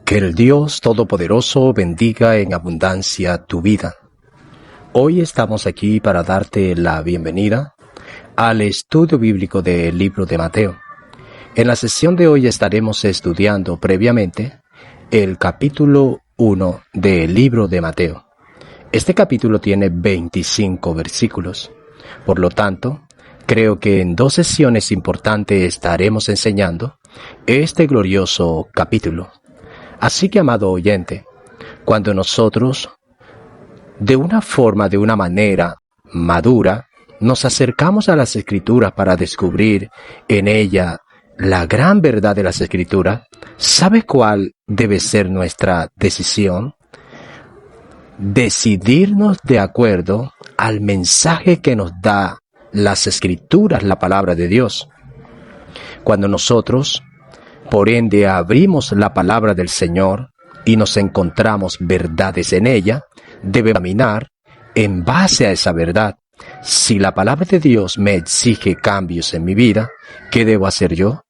Que el Dios Todopoderoso bendiga en abundancia tu vida. Hoy estamos aquí para darte la bienvenida al estudio bíblico del libro de Mateo. En la sesión de hoy estaremos estudiando previamente el capítulo 1 del libro de Mateo. Este capítulo tiene 25 versículos. Por lo tanto, creo que en 2 sesiones importantes estaremos enseñando este glorioso capítulo. Así que, amado oyente, cuando nosotros, de una manera madura, nos acercamos a las Escrituras para descubrir en ella la gran verdad de las Escrituras, ¿sabe cuál debe ser nuestra decisión? Decidirnos de acuerdo al mensaje que nos da las Escrituras, la palabra de Dios. Cuando nosotros, por ende, abrimos la palabra del Señor y nos encontramos verdades en ella, debemos caminar en base a esa verdad. Si la palabra de Dios me exige cambios en mi vida, ¿qué debo hacer yo?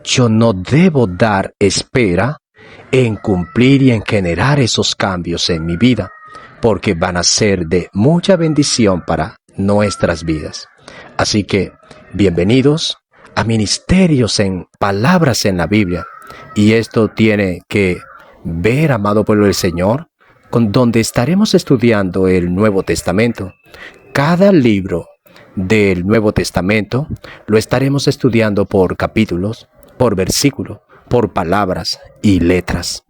Yo no debo dar espera en cumplir y en generar esos cambios en mi vida, porque van a ser de mucha bendición para nuestras vidas. Así que, bienvenidos a Ministerios en Palabras en la Biblia. Y esto tiene que ver, amado pueblo del Señor, con donde estaremos estudiando el Nuevo Testamento. Cada libro del Nuevo Testamento lo estaremos estudiando por capítulos, por versículos, por palabras y letras.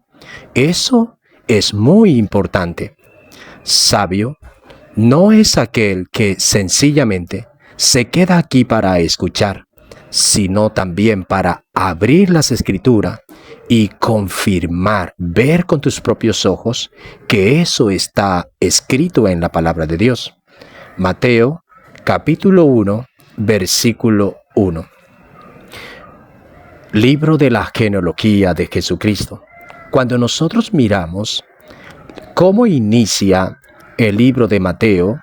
Eso es muy importante. Sabio no es aquel que sencillamente se queda aquí para escuchar, sino también para abrir las Escrituras y confirmar, ver con tus propios ojos que eso está escrito en la palabra de Dios. Mateo, capítulo 1, versículo 1. Libro de la genealogía de Jesucristo. Cuando nosotros miramos cómo inicia el libro de Mateo,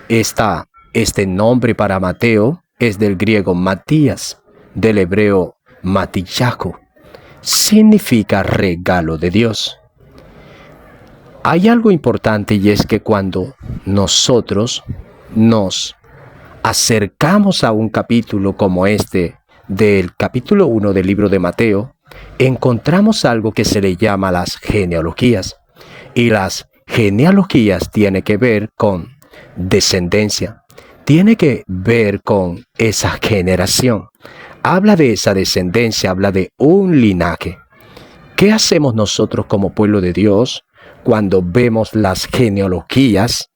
este nombre para Mateo es del griego Matías, del hebreo Matíyaco. Significa regalo de Dios. Hay algo importante, y es que cuando nosotros nos acercamos a un capítulo como este, del capítulo 1 del libro de Mateo, encontramos algo que se le llama las genealogías. Y las genealogías tienen que ver con descendencia. Tiene que ver con esa generación. Habla de esa descendencia, habla de un linaje. ¿Qué hacemos nosotros como pueblo de Dios cuando vemos las genealogías?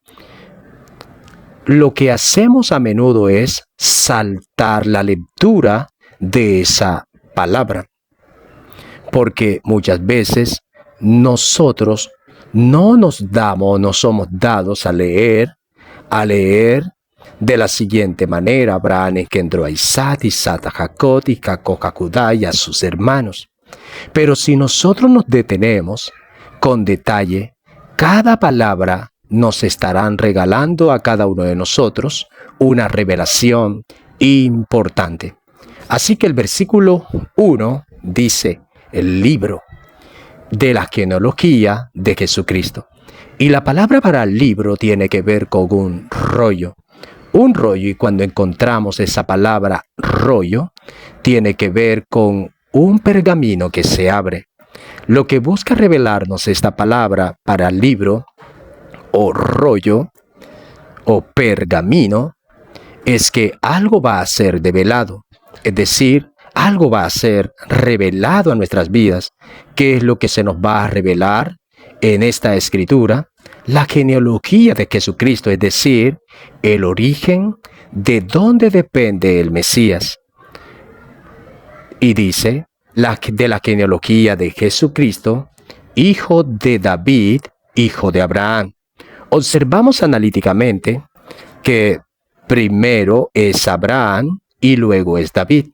Lo que hacemos a menudo es saltar la lectura de esa palabra. Porque muchas veces nosotros no somos dados a leer de la siguiente manera: Abraham engendró a Isaac, Isaac a Jacob, y Jacob a Judá y a sus hermanos. Pero si nosotros nos detenemos con detalle, cada palabra nos estarán regalando a cada uno de nosotros una revelación importante. Así que el versículo 1 dice: el libro de la genealogía de Jesucristo. Y la palabra para el libro tiene que ver con un rollo. Un rollo, y cuando encontramos esa palabra rollo, tiene que ver con un pergamino que se abre. Lo que busca revelarnos esta palabra para el libro, o rollo, o pergamino, es que algo va a ser develado. Es decir, algo va a ser revelado a nuestras vidas. ¿Qué es lo que se nos va a revelar en esta escritura? La genealogía de Jesucristo, es decir, el origen de dónde depende el Mesías. Y dice, de la genealogía de Jesucristo, hijo de David, hijo de Abraham. Observamos analíticamente que primero es Abraham y luego es David.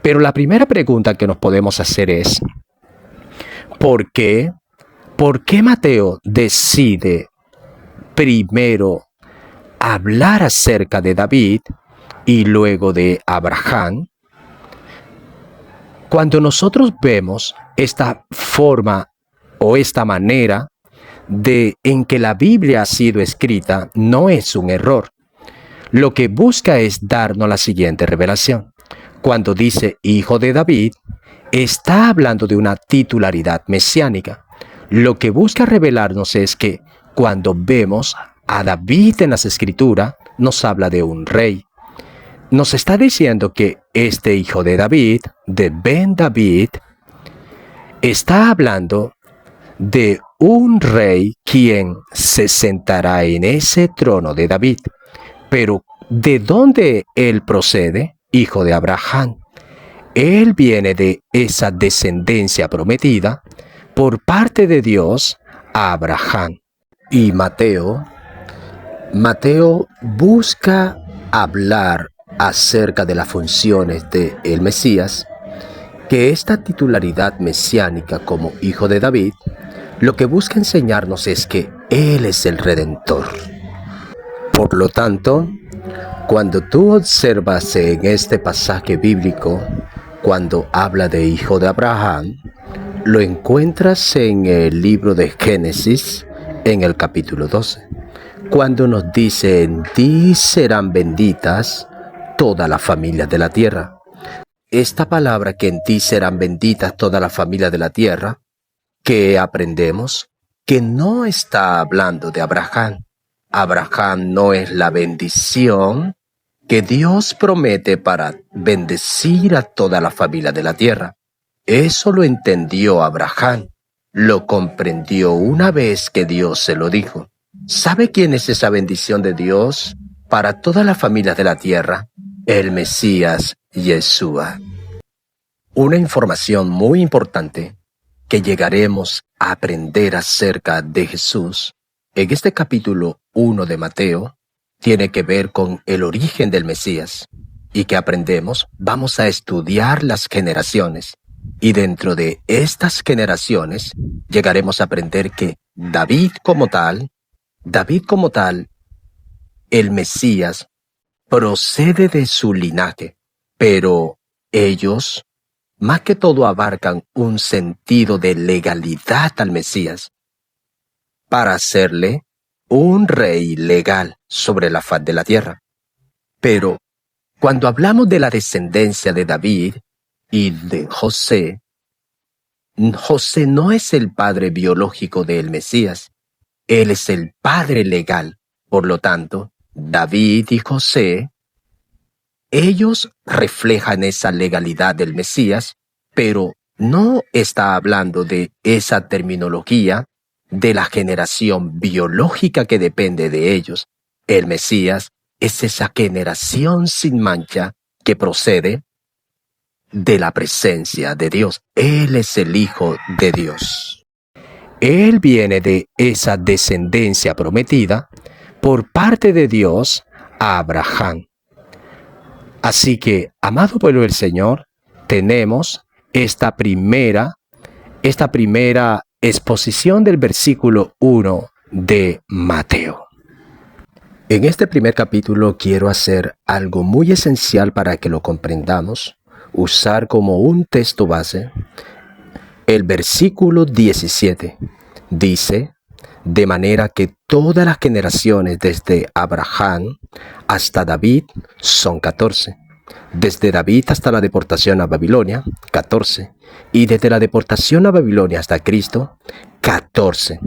Pero la primera pregunta que nos podemos hacer es, ¿por qué Mateo decide primero hablar acerca de David y luego de Abraham? Cuando nosotros vemos esta forma o esta manera en que la Biblia ha sido escrita no es un error. Lo que busca es darnos la siguiente revelación. Cuando dice hijo de David, está hablando de una titularidad mesiánica. Lo que busca revelarnos es que cuando vemos a David en las Escrituras, nos habla de un rey. Nos está diciendo que este hijo de David, de Ben David, está hablando de un rey quien se sentará en ese trono de David. Pero, ¿de dónde él procede? Hijo de Abraham. Él viene de esa descendencia prometida por parte de Dios a Abraham. Y Mateo busca hablar acerca de las funciones del Mesías, que esta titularidad mesiánica como hijo de David, lo que busca enseñarnos es que Él es el Redentor. Por lo tanto, cuando tú observas en este pasaje bíblico, cuando habla de hijo de Abraham, lo encuentras en el libro de Génesis, en el capítulo 12, cuando nos dice, en ti serán benditas todas las familias de la tierra. Esta palabra, que en ti serán benditas todas las familias de la tierra, que aprendemos que no está hablando de Abraham. Abraham no es la bendición que Dios promete para bendecir a toda la familia de la tierra. Eso lo entendió Abraham, lo comprendió una vez que Dios se lo dijo. ¿Sabe quién es esa bendición de Dios para todas las familias de la tierra? El Mesías Yeshua. Una información muy importante que llegaremos a aprender acerca de Jesús en este capítulo 1 de Mateo tiene que ver con el origen del Mesías, y que aprendemos, vamos a estudiar las generaciones, y dentro de estas generaciones llegaremos a aprender que David como tal, el Mesías, procede de su linaje, pero ellos más que todo abarcan un sentido de legalidad al Mesías, para hacerle un rey legal sobre la faz de la tierra. Pero cuando hablamos de la descendencia de David y de José, José no es el padre biológico del Mesías, él es el padre legal. Por lo tanto, David y José, ellos reflejan esa legalidad del Mesías, pero no está hablando de esa terminología de la generación biológica que depende de ellos. El Mesías es esa generación sin mancha que procede de la presencia de Dios. Él es el Hijo de Dios. Él viene de esa descendencia prometida por parte de Dios a Abraham. Así que, amado pueblo del Señor, tenemos esta primera exposición del versículo 1 de Mateo. En este primer capítulo quiero hacer algo muy esencial para que lo comprendamos, usar como un texto base el versículo 17. Dice, de manera que todas las generaciones desde Abraham hasta David son 14. Desde David hasta la deportación a Babilonia, 14. Y desde la deportación a Babilonia hasta Cristo, 14.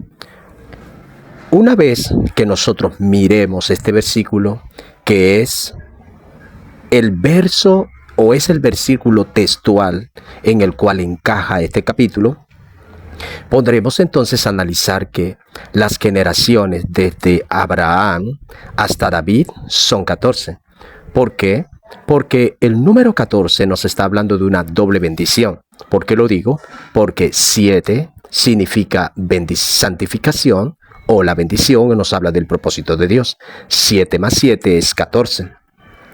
Una vez que nosotros miremos este versículo, que es el verso o es el versículo textual en el cual encaja este capítulo, podremos entonces analizar que las generaciones desde Abraham hasta David son 14. ¿Por qué? Porque el número 14 nos está hablando de una doble bendición. ¿Por qué lo digo? Porque 7 significa santificación, o la bendición nos habla del propósito de Dios. 7 más 7 es 14.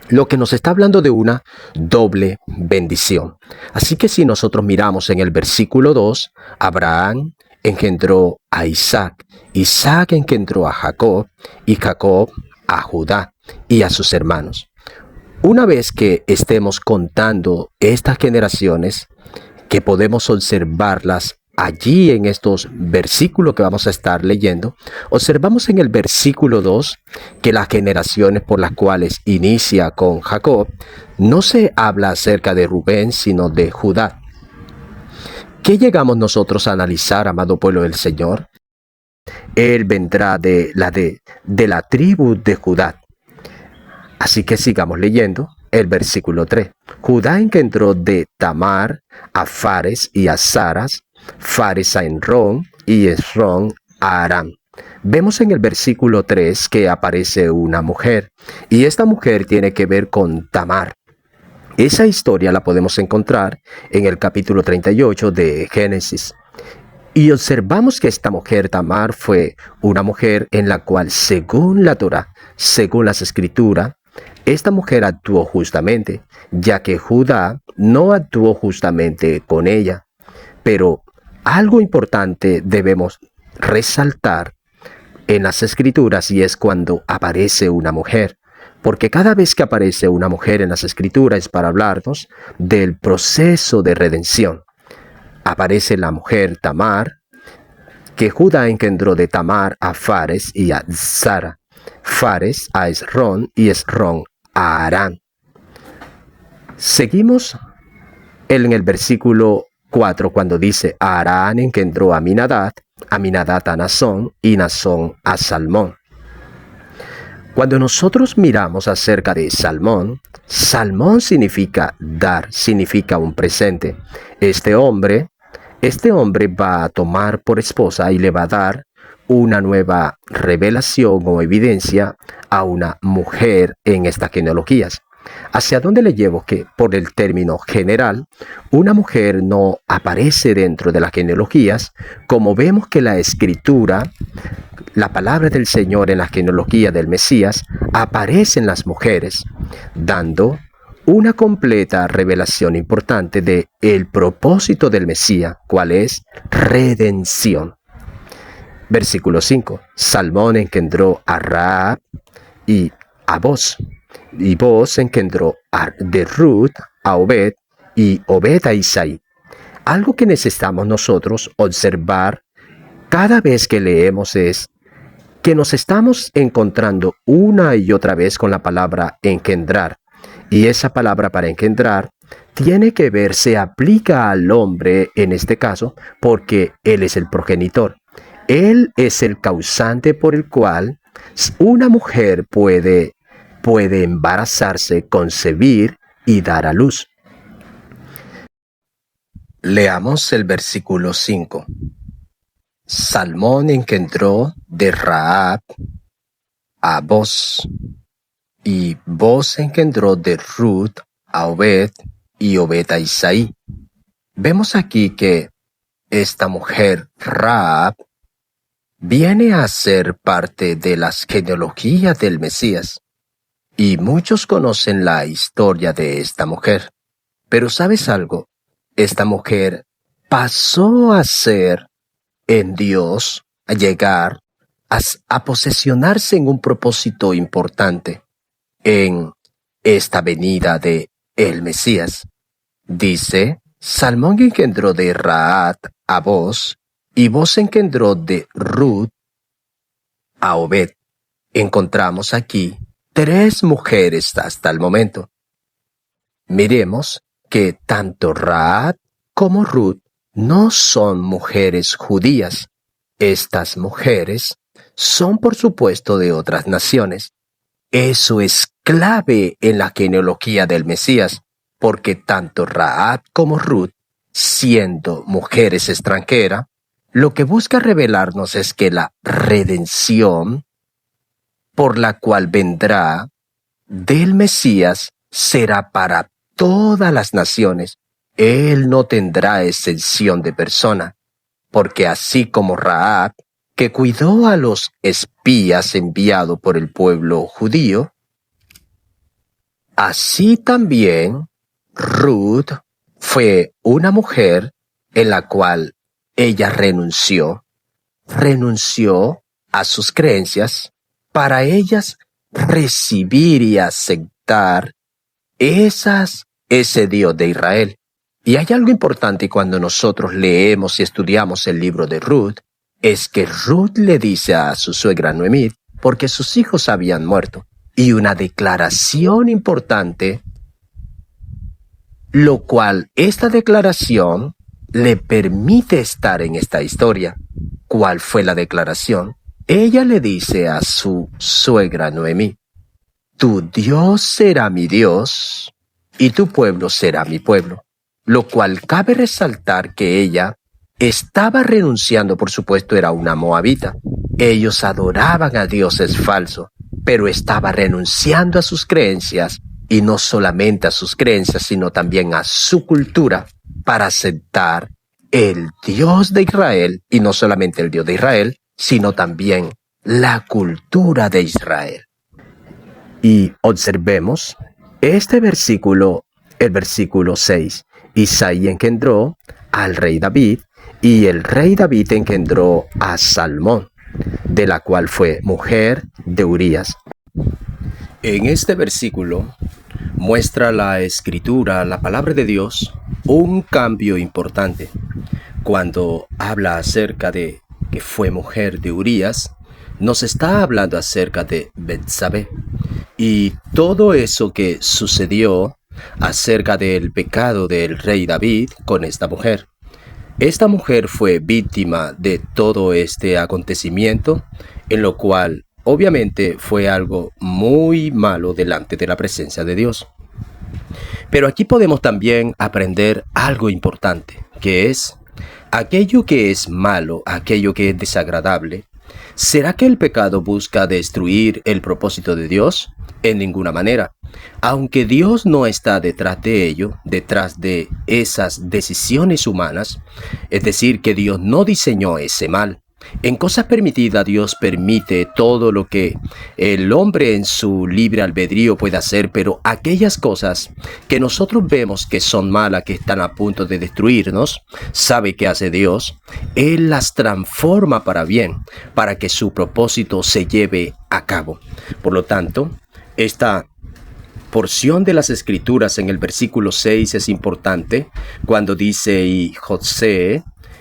Lo que nos está hablando de una doble bendición. Así que si nosotros miramos en el versículo 2, Abraham engendró a Isaac, Isaac engendró a Jacob, y Jacob a Judá y a sus hermanos. Una vez que estemos contando estas generaciones, que podemos observarlas allí en estos versículos que vamos a estar leyendo, observamos en el versículo 2 que las generaciones por las cuales inicia con Jacob, no se habla acerca de Rubén, sino de Judá. ¿Qué llegamos nosotros a analizar, amado pueblo del Señor? Él vendrá de la tribu de Judá. Así que sigamos leyendo el versículo 3. Judá engendró de Tamar a Fares y a Zaras, Fares a Enrón y Esrón a Aram. Vemos en el versículo 3 que aparece una mujer, y esta mujer tiene que ver con Tamar. Esa historia la podemos encontrar en el capítulo 38 de Génesis. Y observamos que esta mujer, Tamar, fue una mujer en la cual, según la Torá, según las Escrituras, esta mujer actuó justamente, ya que Judá no actuó justamente con ella. Pero algo importante debemos resaltar en las Escrituras, y es cuando aparece una mujer. Porque cada vez que aparece una mujer en las Escrituras es para hablarnos del proceso de redención. Aparece la mujer Tamar, que Judá engendró de Tamar a Fares y a Zara, Fares a Esrón y Esrón a Aram. Seguimos en el versículo 4 cuando dice: Aram engendró a Aminadab, Aminadab a Nazón y Nazón a Salmón. Cuando nosotros miramos acerca de Salmón, Salmón significa dar, significa un presente. Este hombre va a tomar por esposa y le va a dar una nueva revelación o evidencia a una mujer en estas genealogías. ¿Hacia dónde le llevo? Que por el término general, una mujer no aparece dentro de las genealogías, como vemos que la Escritura, la palabra del Señor en la genealogía del Mesías, aparecen las mujeres, dando una completa revelación importante de el propósito del Mesías, cuál es redención. Versículo 5. Salmón engendró a Rahab y a Boz, y Boz engendró de Ruth a Obed, y Obed a Isaí. Algo que necesitamos nosotros observar cada vez que leemos es que nos estamos encontrando una y otra vez con la palabra engendrar. Y esa palabra para engendrar tiene que ver, se aplica al hombre en este caso, porque él es el progenitor. Él es el causante por el cual una mujer puede embarazarse, concebir y dar a luz. Leamos el versículo 5. Salmón engendró de Rahab a Boz, y Boz engendró de Ruth a Obed, y Obed a Isaí. Vemos aquí que esta mujer Rahab viene a ser parte de las genealogías del Mesías, y muchos conocen la historia de esta mujer. Pero ¿sabes algo? Esta mujer pasó a ser en Dios, a llegar a posesionarse en un propósito importante en esta venida de el Mesías. Dice: Salmón engendró de Rahab a Boz, y Boz engendró de Ruth a Obed. Encontramos aquí 3 mujeres hasta el momento. Miremos que tanto Rahab como Ruth no son mujeres judías. Estas mujeres son, por supuesto, de otras naciones. Eso es clave en la genealogía del Mesías, porque tanto Rahab como Ruth, siendo mujeres extranjeras, lo que busca revelarnos es que la redención por la cual vendrá del Mesías será para todas las naciones. Él no tendrá excepción de persona, porque así como Rahab, que cuidó a los espías enviados por el pueblo judío, así también Ruth fue una mujer en la cual ella renunció a sus creencias para ellas recibir y aceptar ese Dios de Israel. Y hay algo importante cuando nosotros leemos y estudiamos el libro de Ruth, es que Ruth le dice a su suegra Noemí, porque sus hijos habían muerto, y una declaración importante, lo cual esta declaración le permite estar en esta historia. ¿Cuál fue la declaración? Ella le dice a su suegra Noemí, tu Dios será mi Dios y tu pueblo será mi pueblo. Lo cual cabe resaltar que ella estaba renunciando, por supuesto, era una moabita. Ellos adoraban a dioses falsos, pero estaba renunciando a sus creencias, y no solamente a sus creencias, sino también a su cultura, para aceptar el Dios de Israel, y no solamente el Dios de Israel, sino también la cultura de Israel. Y observemos este versículo, el versículo 6. Isaí engendró al rey David, y el rey David engendró a Salmón, de la cual fue mujer de Urías. En este versículo muestra la escritura, la palabra de Dios, un cambio importante. Cuando habla acerca de que fue mujer de Urías, nos está hablando acerca de Betsabé y todo eso que sucedió acerca del pecado del rey David con esta mujer. Esta mujer fue víctima de todo este acontecimiento, en lo cual obviamente fue algo muy malo delante de la presencia de Dios. Pero aquí podemos también aprender algo importante, que es aquello que es malo, aquello que es desagradable. ¿Será que el pecado busca destruir el propósito de Dios? En ninguna manera. Aunque Dios no está detrás de ello, detrás de esas decisiones humanas, es decir, que Dios no diseñó ese mal. En cosas permitidas, Dios permite todo lo que el hombre en su libre albedrío puede hacer, pero aquellas cosas que nosotros vemos que son malas, que están a punto de destruirnos, ¿sabe qué hace Dios? Él las transforma para bien, para que su propósito se lleve a cabo. Por lo tanto, esta porción de las Escrituras en el versículo 6 es importante cuando dice, y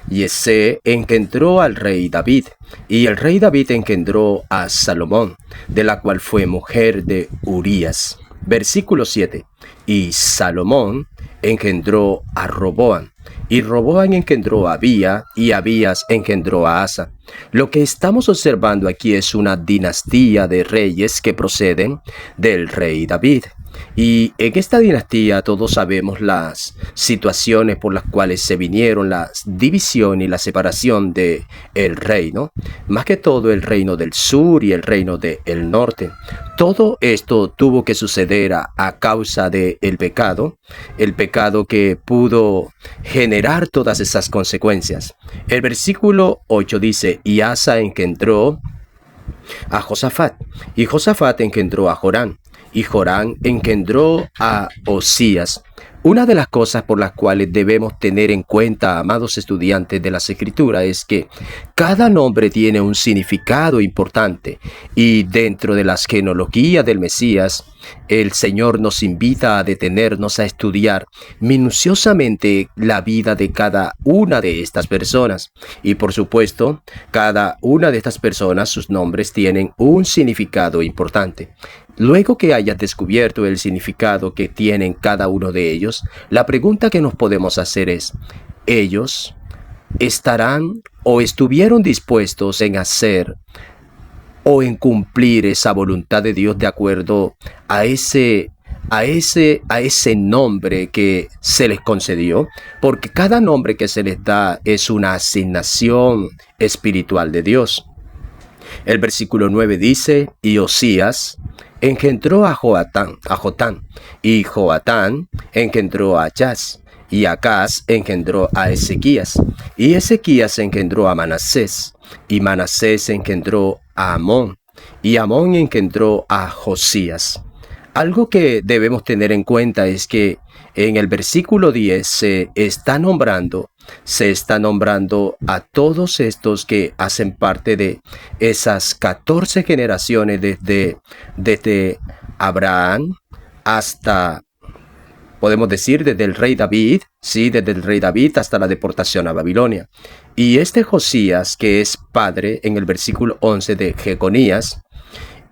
Yesé engendró al rey David, y el rey David engendró a Salomón, de la cual fue mujer de Urías. Versículo 7. Y Salomón engendró a Roboam, y Roboam engendró a Abía, y Abías engendró a Asa. Lo que estamos observando aquí es una dinastía de reyes que proceden del rey David. Y en esta dinastía todos sabemos las situaciones por las cuales se vinieron la división y la separación del reino, más que todo el reino del sur y el reino del norte. Todo esto tuvo que suceder a causa del pecado, el pecado que pudo generar todas esas consecuencias. El versículo 8 dice, y Asa engendró a Josafat, y Josafat engendró a Joram, y Joram engendró a Osías. Una de las cosas por las cuales debemos tener en cuenta, amados estudiantes de las Escrituras, es que cada nombre tiene un significado importante, y dentro de las genealogías del Mesías, el Señor nos invita a detenernos a estudiar minuciosamente la vida de cada una de estas personas. Y por supuesto, cada una de estas personas, sus nombres tienen un significado importante. Luego que hayas descubierto el significado que tienen cada uno de ellos, la pregunta que nos podemos hacer es, ¿ellos estarán o estuvieron dispuestos en hacer o en cumplir esa voluntad de Dios de acuerdo a ese nombre que se les concedió? Porque cada nombre que se les da es una asignación espiritual de Dios. El versículo 9 dice, y Osías engendró a Jotam, y Joatán engendró a Achaz, y Acaz engendró a Ezequías, y Ezequías engendró a Manasés, y Manasés engendró a Amón, y Amón engendró a Josías. Algo que debemos tener en cuenta es que en el versículo 10 se está nombrando a todos estos que hacen parte de esas 14 generaciones desde Abraham hasta Podemos decir desde el rey David, sí, desde el rey David hasta la deportación a Babilonia. Y este Josías, que es padre en el versículo 11 de Jeconías,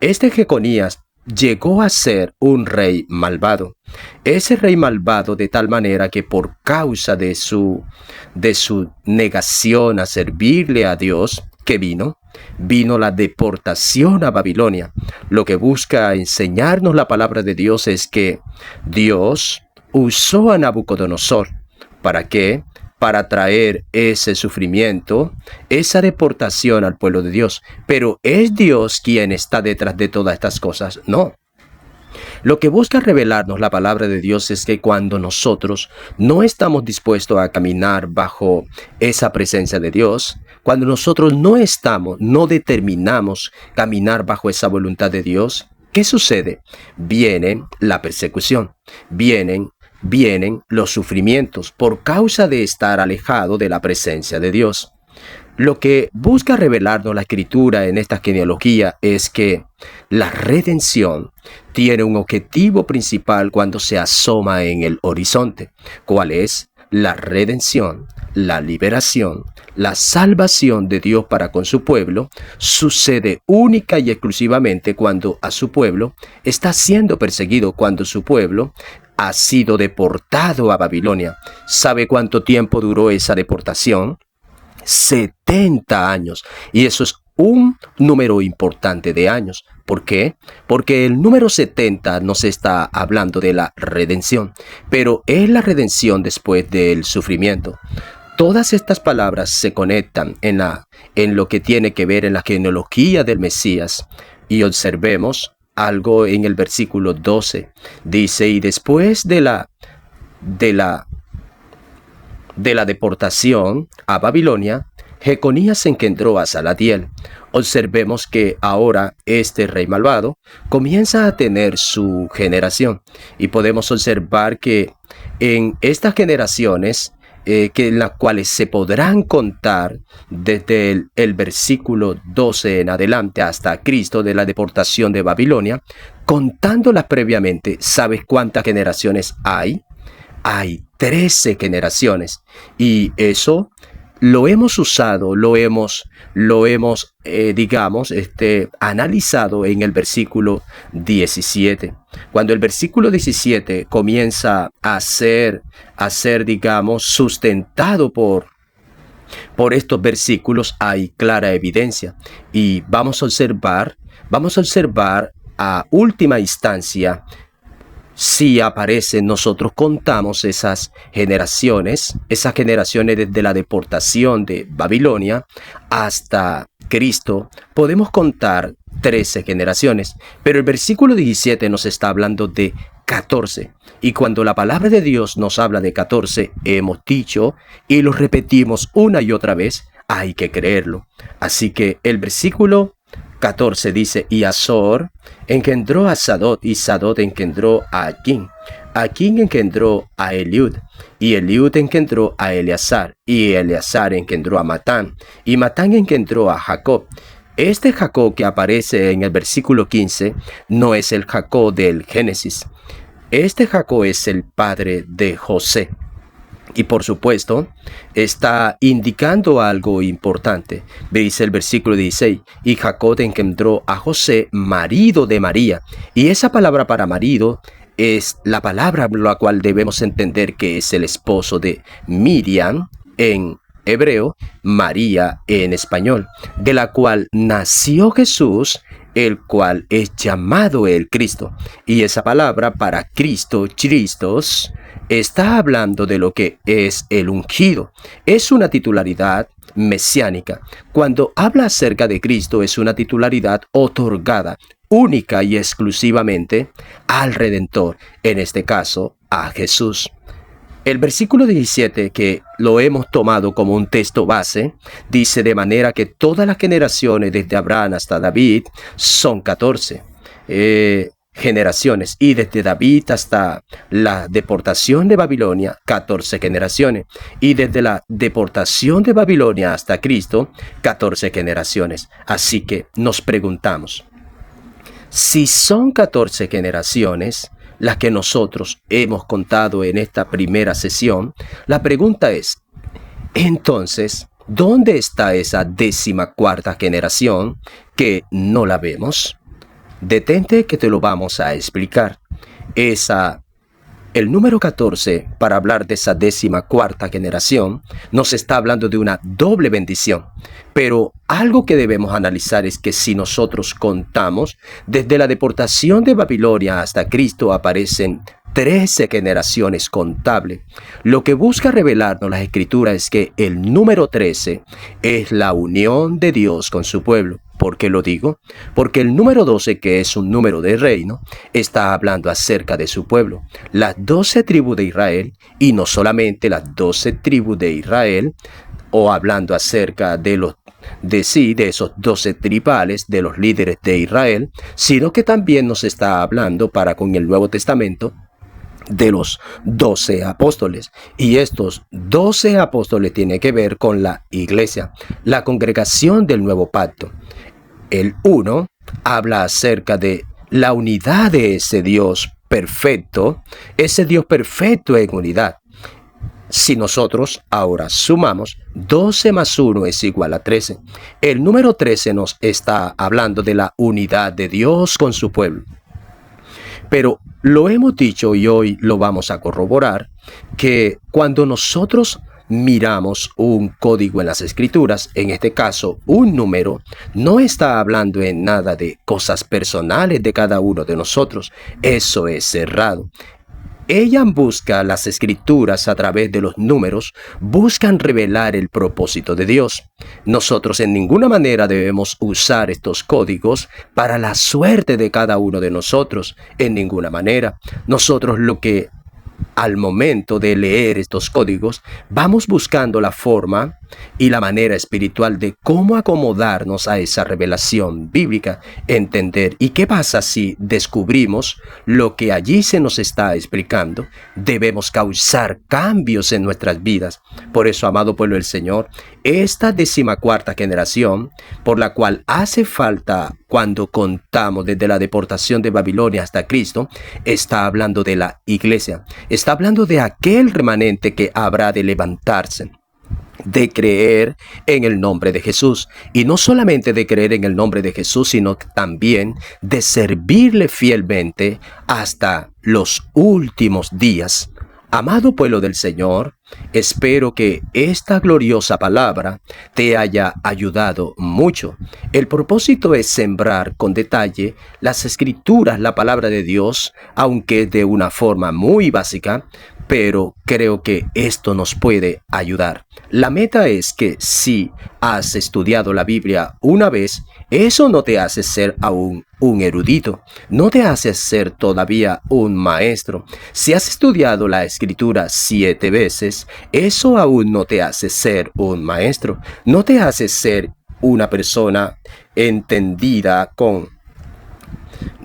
este Jeconías llegó a ser un rey malvado. Ese rey malvado de tal manera que por causa de su negación a servirle a Dios, ¿qué vino? Vino la deportación a Babilonia. Lo que busca enseñarnos la palabra de Dios es que Dios usó a Nabucodonosor. ¿Para qué? Para traer ese sufrimiento, esa deportación al pueblo de Dios. Pero ¿es Dios quien está detrás de todas estas cosas? No. Lo que busca revelarnos la palabra de Dios es que cuando nosotros no estamos dispuestos a caminar bajo esa presencia de Dios, cuando nosotros no determinamos caminar bajo esa voluntad de Dios, ¿qué sucede? Viene la persecución, vienen los sufrimientos por causa de estar alejado de la presencia de Dios. Lo que busca revelarnos la Escritura en esta genealogía es que la redención tiene un objetivo principal cuando se asoma en el horizonte. ¿Cuál es? La redención, la liberación, la salvación de Dios para con su pueblo sucede única y exclusivamente cuando a su pueblo está siendo perseguido, cuando su pueblo ha sido deportado a Babilonia. ¿Sabe cuánto tiempo duró esa deportación? 70 años. Y eso es un número importante de años. ¿Por qué? Porque el número 70 nos está hablando de la redención, pero es la redención después del sufrimiento. Todas estas palabras se conectan en lo que tiene que ver en la genealogía del Mesías. Y observemos algo en el versículo 12. Dice, y después de la deportación a Babilonia, Jeconías engendró a Salatiel. Observemos que ahora este rey malvado comienza a tener su generación. Y podemos observar que en estas generaciones, en las cuales se podrán contar desde el versículo 12 en adelante hasta Cristo de la deportación de Babilonia, contándolas previamente, ¿sabes cuántas generaciones hay? Hay 13 generaciones. Y eso lo hemos usado, lo hemos analizado en el versículo 17. Cuando el versículo 17 comienza a ser sustentado por estos versículos, hay clara evidencia. Y vamos a observar a última instancia si aparecen, nosotros contamos esas generaciones desde la deportación de Babilonia hasta Cristo, podemos contar 13 generaciones, pero el versículo 17 nos está hablando de 14. Y cuando la palabra de Dios nos habla de 14, hemos dicho y lo repetimos una y otra vez, hay que creerlo. Así que el versículo 14 dice, y Azor engendró a Sadot, y Sadot engendró a Aquín. Aquín engendró a Eliud, y Eliud engendró a Eleazar, y Eleazar engendró a Matán, y Matán engendró a Jacob. Este Jacob que aparece en el versículo 15 no es el Jacob del Génesis. Este Jacob es el padre de José. Y por supuesto, está indicando algo importante. Dice el versículo 16, y Jacob engendró a José, marido de María. Y esa palabra para marido es la palabra la cual debemos entender que es el esposo de Miriam en hebreo, María en español, de la cual nació Jesús, el cual es llamado el Cristo. Y esa palabra para Cristo, Christos, está hablando de lo que es el ungido. Es una titularidad mesiánica. Cuando habla acerca de Cristo, es una titularidad otorgada única y exclusivamente al Redentor, en este caso a Jesús. El versículo 17, que lo hemos tomado como un texto base, dice de manera que todas las generaciones desde Abraham hasta David son 14 generaciones, y desde David hasta la deportación de Babilonia, 14 generaciones, y desde la deportación de Babilonia hasta Cristo, 14 generaciones. Así que nos preguntamos, si son 14 generaciones, las que nosotros hemos contado en esta primera sesión, la pregunta es, entonces, ¿dónde está esa 14ª generación que no la vemos? Detente que te lo vamos a explicar. El número 14, para hablar de esa 14ª generación, nos está hablando de una doble bendición. Pero algo que debemos analizar es que si nosotros contamos, desde la deportación de Babilonia hasta Cristo aparecen 13 generaciones contables. Lo que busca revelarnos la Escritura es que el número 13 es la unión de Dios con su pueblo. ¿Por qué lo digo? Porque el número 12, que es un número de reino, está hablando acerca de su pueblo. Las 12 tribus de Israel, y no solamente las 12 tribus de Israel, o hablando acerca de esos 12 tribales, de los líderes de Israel, sino que también nos está hablando para con el Nuevo Testamento de los 12 apóstoles. Y estos 12 apóstoles tienen que ver con la iglesia, la congregación del nuevo pacto. El 1 habla acerca de la unidad de ese Dios perfecto en unidad. Si nosotros ahora sumamos, 12 más 1 es igual a 13. El número 13 nos está hablando de la unidad de Dios con su pueblo. Pero lo hemos dicho y hoy lo vamos a corroborar, que cuando nosotros miramos un código en las Escrituras, en este caso un número, no está hablando en nada de cosas personales de cada uno de nosotros. Eso es cerrado. Ella busca las Escrituras a través de los números, buscan revelar el propósito de Dios. Nosotros en ninguna manera debemos usar estos códigos para la suerte de cada uno de nosotros, en ninguna manera. Nosotros al momento de leer estos códigos, vamos buscando la forma y la manera espiritual de cómo acomodarnos a esa revelación bíblica, entender. ¿Y qué pasa si descubrimos lo que allí se nos está explicando? Debemos causar cambios en nuestras vidas. Por eso, amado pueblo del Señor, esta 14ª generación, por la cual hace falta cuando contamos desde la deportación de Babilonia hasta Cristo, está hablando de la iglesia, está hablando de aquel remanente que habrá de levantarse, de creer en el nombre de Jesús. Y no solamente de creer en el nombre de Jesús, sino también de servirle fielmente hasta los últimos días. Amado pueblo del Señor, espero que esta gloriosa palabra te haya ayudado mucho. El propósito es sembrar con detalle las Escrituras, la palabra de Dios, aunque de una forma muy básica, pero creo que esto nos puede ayudar. La meta es que si has estudiado la Biblia una vez, eso no te hace ser aún un erudito, no te hace ser todavía un maestro. Si has estudiado la Escritura 7 veces, eso aún no te hace ser un maestro, no te hace ser una persona entendida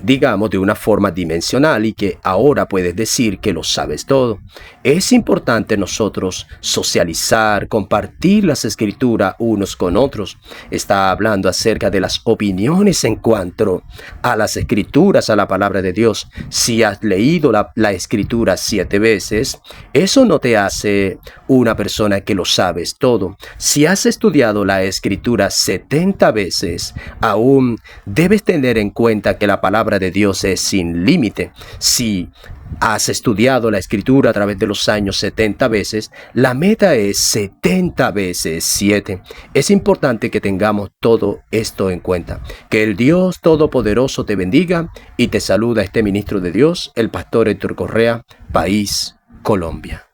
digamos, de una forma dimensional y que ahora puedes decir que lo sabes todo. Es importante nosotros socializar, compartir las Escrituras unos con otros. Está hablando acerca de las opiniones en cuanto a las Escrituras, a la palabra de Dios. Si has leído la Escritura 7 veces, eso no te hace una persona que lo sabes todo. Si has estudiado la Escritura 70 veces, aún debes tener en cuenta que la palabra de Dios es sin límite. Si has estudiado la Escritura a través de los años 70 veces, la meta es 70 veces 7. Es importante que tengamos todo esto en cuenta. Que el Dios Todopoderoso te bendiga y te saluda este ministro de Dios, el pastor Héctor Correa, país Colombia.